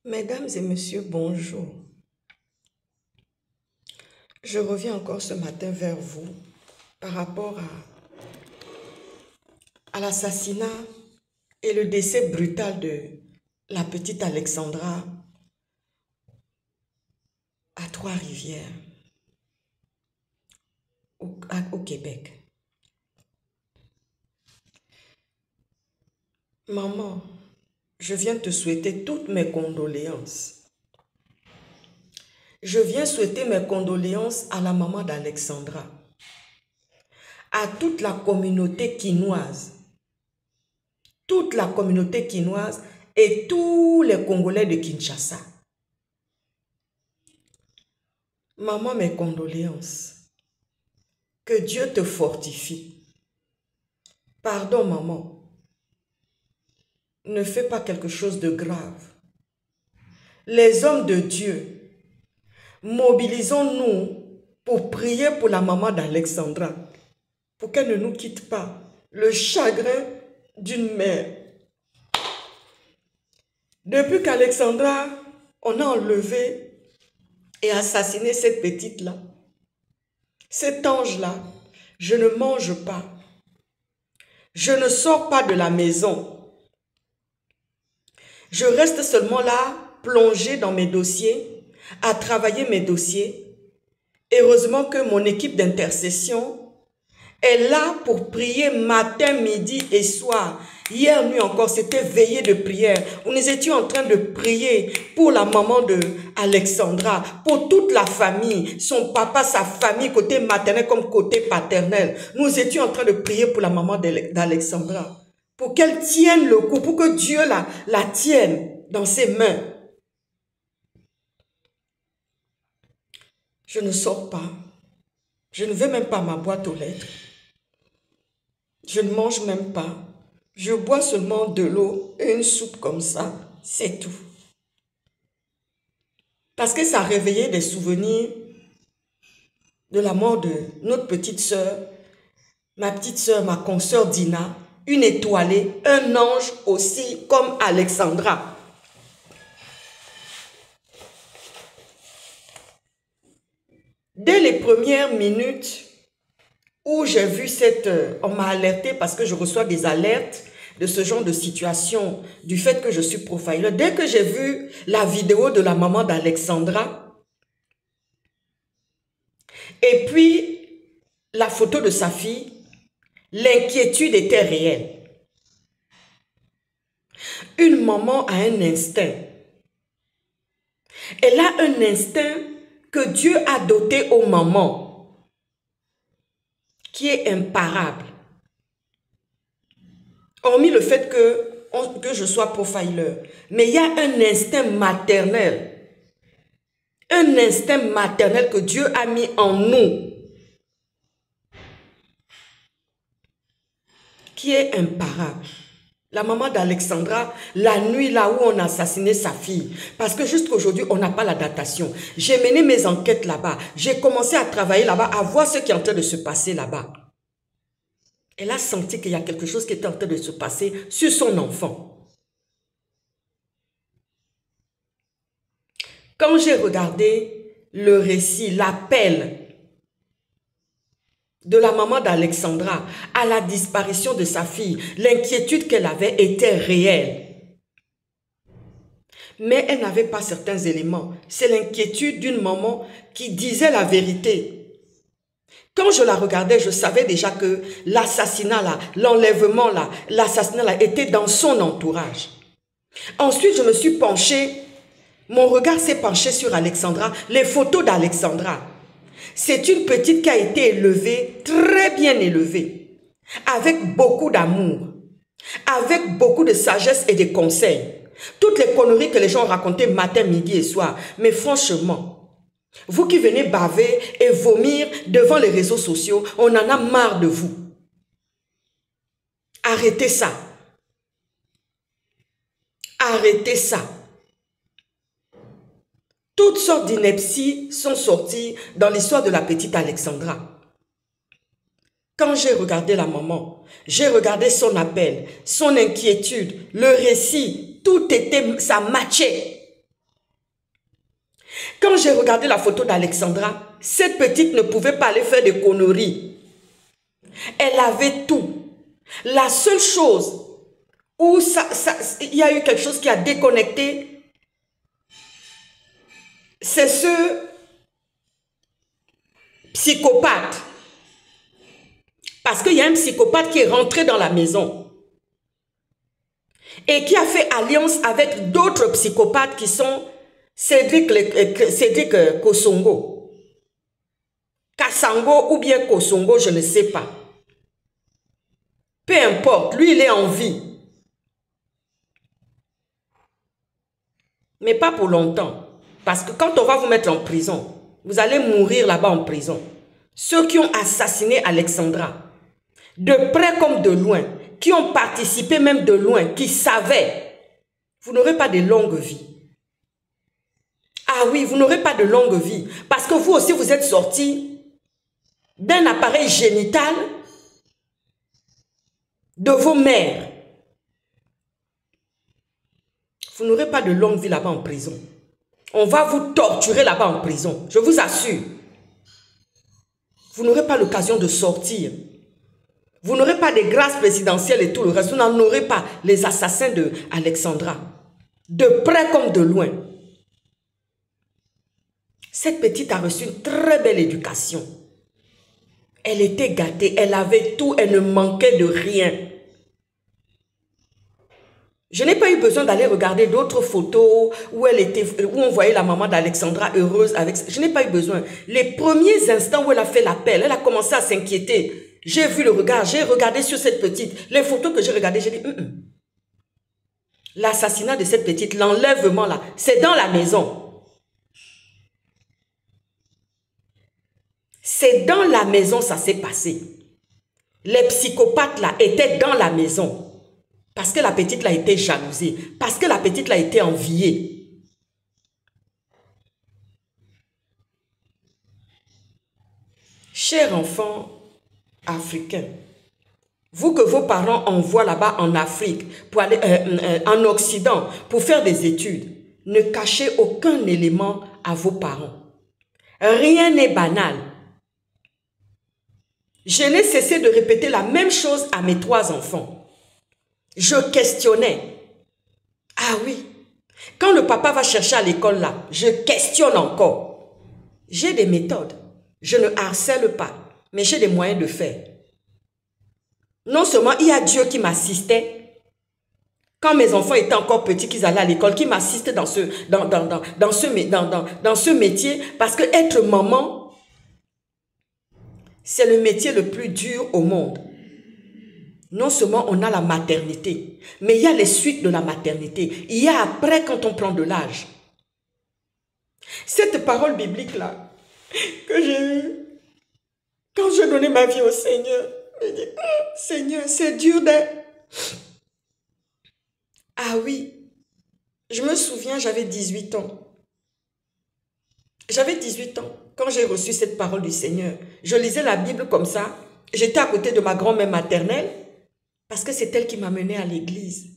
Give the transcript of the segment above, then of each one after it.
Mesdames et messieurs, bonjour. Je reviens encore ce matin vers vous par rapport à l'assassinat et le décès brutal de la petite Alexandra à Trois-Rivières, au Québec. Maman, je viens te souhaiter toutes mes condoléances. Je viens souhaiter mes condoléances à la maman d'Alexandra, à toute la communauté quinoise et tous les Congolais de Kinshasa. Maman, mes condoléances. Que Dieu te fortifie. Pardon, maman. Ne fais pas quelque chose de grave. Les hommes de Dieu, mobilisons-nous pour prier pour la maman d'Alexandra, pour qu'elle ne nous quitte pas. Le chagrin d'une mère. Depuis qu'Alexandra, on a enlevé et assassiné cette petite-là, cet ange-là, je ne mange pas. Je ne sors pas de la maison. Je reste seulement là, plongée dans mes dossiers, à travailler mes dossiers. Heureusement que mon équipe d'intercession est là pour prier matin, midi et soir. Hier nuit encore, c'était veillée de prière. Nous étions en train de prier pour la maman de Alexandra, pour toute la famille, son papa, sa famille, côté maternel comme côté paternel. Nous étions en train de prier pour la maman d'Alexandra, pour qu'elle tienne le coup, pour que Dieu la tienne dans ses mains. Je ne sors pas. Je ne vais même pas à ma boîte aux lettres. Je ne mange même pas. Je bois seulement de l'eau et une soupe comme ça. C'est tout. Parce que ça a réveillé des souvenirs de la mort de notre petite sœur, ma petite sœur, ma consoeur Dina, une étoilée, un ange aussi comme Alexandra. Dès les premières minutes où j'ai vu on m'a alerté parce que je reçois des alertes de ce genre de situation, du fait que je suis profiler. Dès que j'ai vu la vidéo de la maman d'Alexandra, et puis la photo de sa fille, l'inquiétude était réelle. Une maman a un instinct. Elle a un instinct que Dieu a doté aux mamans, qui est imparable. Hormis le fait que je sois profiler, mais il y a un instinct maternel. Un instinct maternel que Dieu a mis en nous, qui est imparable. La maman d'Alexandra, la nuit là où on a assassiné sa fille, parce que jusqu'aujourd'hui, on n'a pas la datation. J'ai mené mes enquêtes là-bas. J'ai commencé à travailler là-bas, à voir ce qui est en train de se passer là-bas. Elle a senti qu'il y a quelque chose qui était en train de se passer sur son enfant. Quand j'ai regardé le récit, l'appel de la maman d'Alexandra à la disparition de sa fille, l'inquiétude qu'elle avait était réelle. Mais elle n'avait pas certains éléments. C'est l'inquiétude d'une maman qui disait la vérité. Quand je la regardais, je savais déjà que l'assassinat là, l'enlèvement là, l'assassinat là était dans son entourage. Ensuite, je me suis penchée, mon regard s'est penché sur Alexandra, les photos d'Alexandra. C'est une petite qui a été élevée, très bien élevée, avec beaucoup d'amour, avec beaucoup de sagesse et de conseils. Toutes les conneries que les gens racontaient matin, midi et soir. Mais franchement, vous qui venez baver et vomir devant les réseaux sociaux, on en a marre de vous. Arrêtez ça. Arrêtez ça. Toutes sortes d'inepties sont sorties dans l'histoire de la petite Alexandra. Quand j'ai regardé la maman, j'ai regardé son appel, son inquiétude, le récit, tout était, ça matchait. Quand j'ai regardé la photo d'Alexandra, cette petite ne pouvait pas aller faire des conneries. Elle avait tout. La seule chose où il y a eu quelque chose qui a déconnecté, c'est ce psychopathe. Parce qu'il y a un psychopathe qui est rentré dans la maison et qui a fait alliance avec d'autres psychopathes qui sont Cédric Kosongo, Kassango ou bien Kosongo, je ne sais pas. Peu importe, lui il est en vie. Mais pas pour longtemps. Parce que quand on va vous mettre en prison, vous allez mourir là-bas en prison. Ceux qui ont assassiné Alexandra, de près comme de loin, qui ont participé même de loin, qui savaient, vous n'aurez pas de longue vie. Ah oui, vous n'aurez pas de longue vie. Parce que vous aussi, vous êtes sortis d'un appareil génital de vos mères. Vous n'aurez pas de longue vie là-bas en prison. On va vous torturer là-bas en prison, je vous assure. Vous n'aurez pas l'occasion de sortir. Vous n'aurez pas de grâce présidentielle et tout le reste. Vous n'en aurez pas, les assassins de Alexandra. De près comme de loin. Cette petite a reçu une très belle éducation. Elle était gâtée, elle avait tout, elle ne manquait de rien. Je n'ai pas eu besoin d'aller regarder d'autres photos où on voyait la maman d'Alexandra heureuse avec... Je n'ai pas eu besoin. Les premiers instants où elle a fait l'appel, elle a commencé à s'inquiéter. J'ai vu le regard, j'ai regardé sur cette petite. Les photos que j'ai regardées, j'ai dit, l'assassinat de cette petite, l'enlèvement là, c'est dans la maison. C'est dans la maison ça s'est passé. Les psychopathes là étaient dans la maison. Parce que la petite là était jalousée. Parce que la petite là était enviée. Chers enfants africains, vous que vos parents envoient là-bas en Afrique, pour aller en Occident, pour faire des études, ne cachez aucun élément à vos parents. Rien n'est banal. Je n'ai cessé de répéter la même chose à mes 3 enfants. Je questionnais. Ah oui, quand le papa va chercher à l'école là, je questionne encore. J'ai des méthodes. Je ne harcèle pas, mais j'ai des moyens de faire. Non seulement il y a Dieu qui m'assistait, quand mes enfants étaient encore petits, qu'ils allaient à l'école, qui m'assistait dans ce métier, parce que être maman, c'est le métier le plus dur au monde. Non seulement on a la maternité, mais il y a les suites de la maternité. Il y a après quand on prend de l'âge. Cette parole biblique-là que j'ai eue, quand je donnais ma vie au Seigneur, je dis, Seigneur, c'est dur d'être... Ah oui, je me souviens, j'avais 18 ans. J'avais 18 ans quand j'ai reçu cette parole du Seigneur. Je lisais la Bible comme ça. J'étais à côté de ma grand-mère maternelle. Parce que c'est elle qui m'a menée à l'église.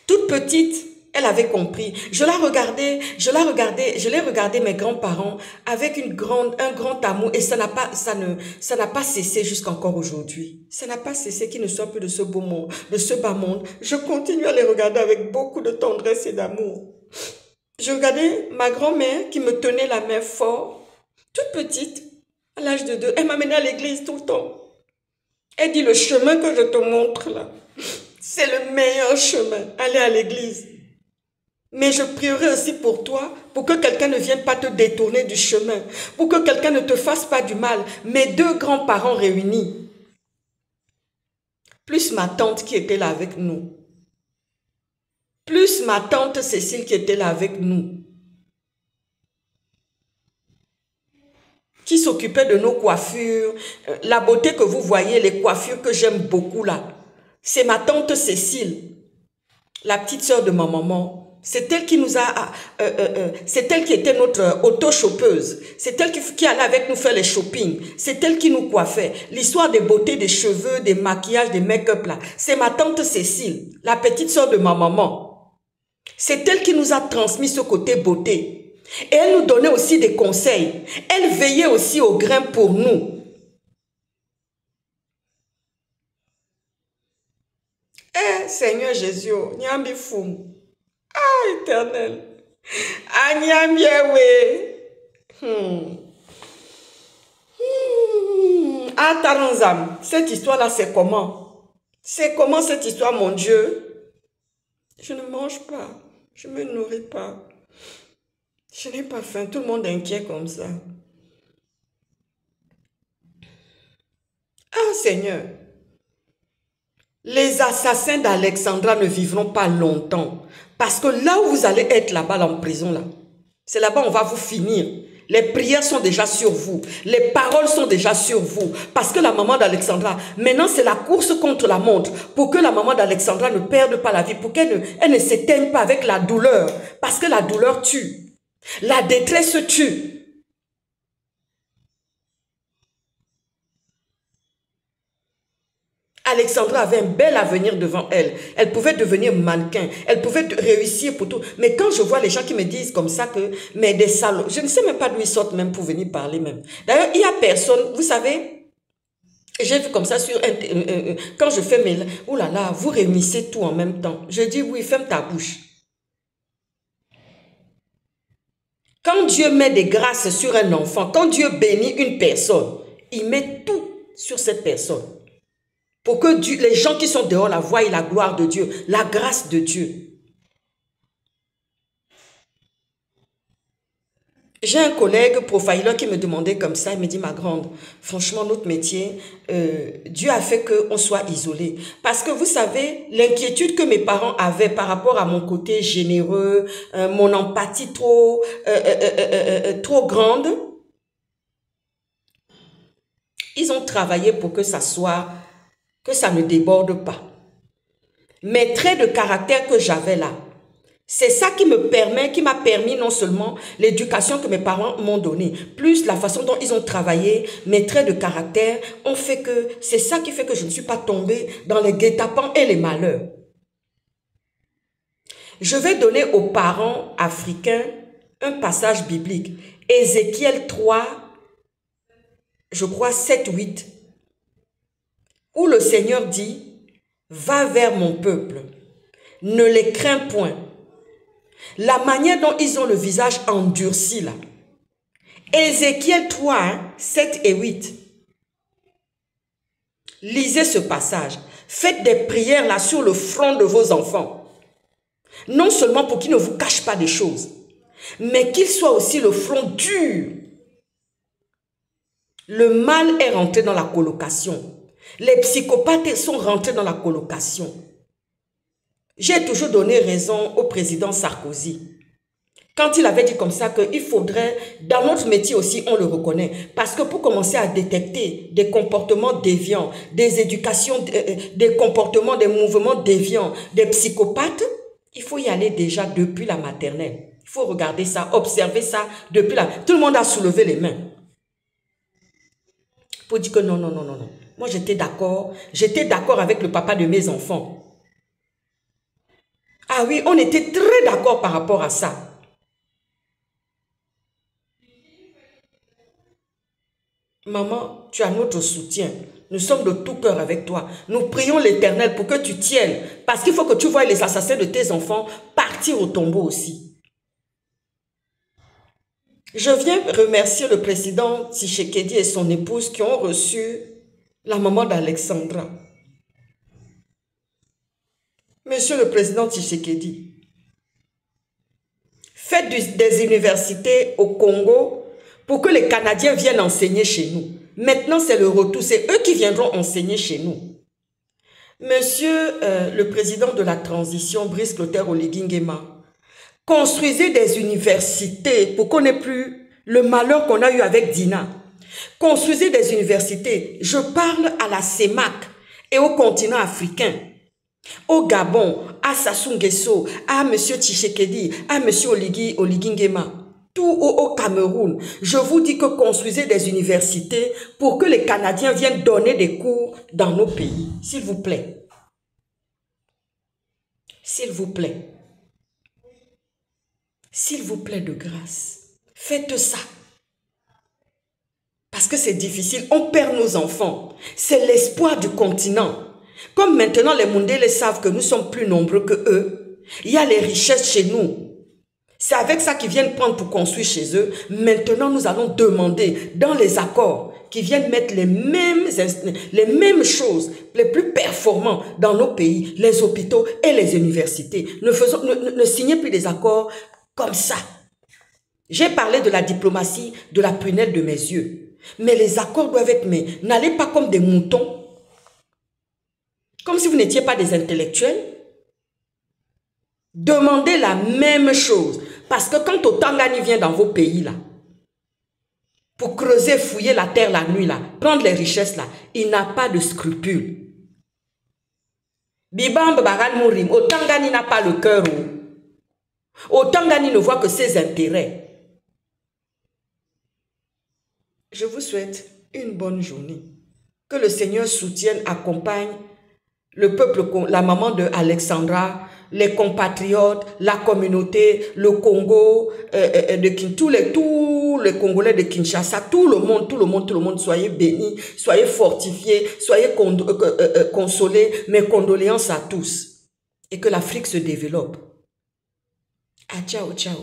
Toute petite, elle avait compris. Je l'ai regardé mes grands-parents avec un grand amour et ça n'a pas cessé jusqu'encore aujourd'hui. Ça n'a pas cessé qu'ils ne soient plus de ce beau monde, de ce bas monde. Je continue à les regarder avec beaucoup de tendresse et d'amour. Je regardais ma grand-mère qui me tenait la main fort, toute petite, à l'âge de 2. Elle m'a menée à l'église tout le temps. Elle dit, le chemin que je te montre là, c'est le meilleur chemin, aller à l'église. Mais je prierai aussi pour toi, pour que quelqu'un ne vienne pas te détourner du chemin, pour que quelqu'un ne te fasse pas du mal. Mes 2 grands-parents réunis, plus ma tante qui était là avec nous, plus ma tante Cécile qui était là avec nous, qui s'occupait de nos coiffures, la beauté que vous voyez, les coiffures que j'aime beaucoup là, c'est ma tante Cécile, la petite sœur de ma maman. C'est elle qui nous a, c'est elle qui était notre auto-chopeuse. C'est elle qui allait avec nous faire les shopping. C'est elle qui nous coiffait. L'histoire des beautés, des cheveux, des maquillages, des make-up là, c'est ma tante Cécile, la petite sœur de ma maman. C'est elle qui nous a transmis ce côté beauté. Et elle nous donnait aussi des conseils. Elle veillait aussi au grain pour nous. Eh, Seigneur Jésus, Nyambi Foum. Ah, éternel. Ah, Nyambi, oui. Ah, Taranzam, cette histoire-là, c'est comment? C'est comment cette histoire, mon Dieu? Je ne mange pas. Je ne me nourris pas. Je n'ai pas faim. Tout le monde est inquiet comme ça. Ah, Seigneur. Les assassins d'Alexandra ne vivront pas longtemps. Parce que là où vous allez être là-bas en prison, là, c'est là-bas on va vous finir. Les prières sont déjà sur vous. Les paroles sont déjà sur vous. Parce que la maman d'Alexandra, maintenant c'est la course contre la montre. Pour que la maman d'Alexandra ne perde pas la vie. Pour qu'elle ne s'éteigne pas avec la douleur. Parce que la douleur tue. La détresse tue. Alexandra avait un bel avenir devant elle. Elle pouvait devenir mannequin. Elle pouvait réussir pour tout. Mais quand je vois les gens qui me disent comme ça que, mais des salauds, je ne sais même pas d'où ils sortent même pour venir parler même. D'ailleurs, il n'y a personne, vous savez, j'ai vu comme ça sur quand je fais mes... Oh là là, vous réunissez tout en même temps. Je dis oui, ferme ta bouche. Quand Dieu met des grâces sur un enfant, quand Dieu bénit une personne, il met tout sur cette personne. Pour que les gens qui sont dehors la voient la gloire de Dieu, la grâce de Dieu. J'ai un collègue profiler qui me demandait comme ça, il me dit, ma grande, franchement, notre métier, Dieu a fait qu'on soit isolé. Parce que vous savez, l'inquiétude que mes parents avaient par rapport à mon côté généreux, mon empathie trop grande, ils ont travaillé pour que ça soit... que ça ne déborde pas. Mes traits de caractère que j'avais là, c'est ça qui m'a permis non seulement l'éducation que mes parents m'ont donnée, plus la façon dont ils ont travaillé, mes traits de caractère ont fait que, c'est ça qui fait que je ne suis pas tombée dans les guet-apens et les malheurs. Je vais donner aux parents africains un passage biblique. Ézéchiel 3, je crois 7, 8. Où le Seigneur dit, va vers mon peuple, ne les crains point. La manière dont ils ont le visage endurci là. Ézéchiel 3, 7 et 8. Lisez ce passage. Faites des prières là sur le front de vos enfants. Non seulement pour qu'ils ne vous cachent pas des choses, mais qu'ils soient aussi le front dur. Le mal est rentré dans la colocation. Les psychopathes sont rentrés dans la colocation. J'ai toujours donné raison au président Sarkozy. Quand il avait dit comme ça qu'il faudrait, dans notre métier aussi, on le reconnaît. Parce que pour commencer à détecter des comportements déviants, des éducations, des comportements, des mouvements déviants, des psychopathes, il faut y aller déjà depuis la maternelle. Il faut regarder ça, observer ça depuis la... Tout le monde a soulevé les mains. Pour dire que non, non, non, non, non. Moi, j'étais d'accord avec le papa de mes enfants. Ah oui, on était très d'accord par rapport à ça. Maman, tu as notre soutien. Nous sommes de tout cœur avec toi. Nous prions l'Éternel pour que tu tiennes. Parce qu'il faut que tu vois les assassins de tes enfants partir au tombeau aussi. Je viens remercier le président Tshisekedi et son épouse qui ont reçu la maman d'Alexandra. Monsieur le président Tshisekedi, faites des universités au Congo pour que les Canadiens viennent enseigner chez nous. Maintenant, c'est le retour. C'est eux qui viendront enseigner chez nous. Monsieur le président de la transition, Brice Clotaire Oligui Nguema, construisez des universités pour qu'on n'ait plus le malheur qu'on a eu avec Dina. Construisez des universités. Je parle à la CEMAC et au continent africain. Au Gabon, à Sassou Nguesso, à M. Tshisekedi, à M. Oligui Nguema, tout au Cameroun. Je vous dis que construisez des universités pour que les Canadiens viennent donner des cours dans nos pays. S'il vous plaît. S'il vous plaît. S'il vous plaît de grâce. Faites ça. Parce que c'est difficile. On perd nos enfants. C'est l'espoir du continent. Comme maintenant les Mundele savent que nous sommes plus nombreux que eux, il y a les richesses chez nous. C'est avec ça qu'ils viennent prendre pour construire chez eux. Maintenant, nous allons demander dans les accords qu'ils viennent mettre les mêmes choses, les plus performants dans nos pays, les hôpitaux et les universités. Ne signez plus des accords comme ça. J'ai parlé de la diplomatie, de la prunelle de mes yeux. Mais les accords doivent être mais n'allez pas comme des moutons. Comme si vous n'étiez pas des intellectuels. Demandez la même chose. Parce que quand Otangani vient dans vos pays, là, pour creuser, fouiller la terre la nuit, là, prendre les richesses, là, il n'a pas de scrupules. Bibambe Baral Mourim, Otangani n'a pas le cœur. Otangani ne voit que ses intérêts. Je vous souhaite une bonne journée. Que le Seigneur soutienne, accompagne le peuple, la maman de Alexandra, les compatriotes, la communauté, le Congo, tous les Congolais de Kinshasa, tout le monde, soyez bénis, soyez fortifiés, soyez consolés, mes condoléances à tous. Et que l'Afrique se développe. Ah, ciao, ciao.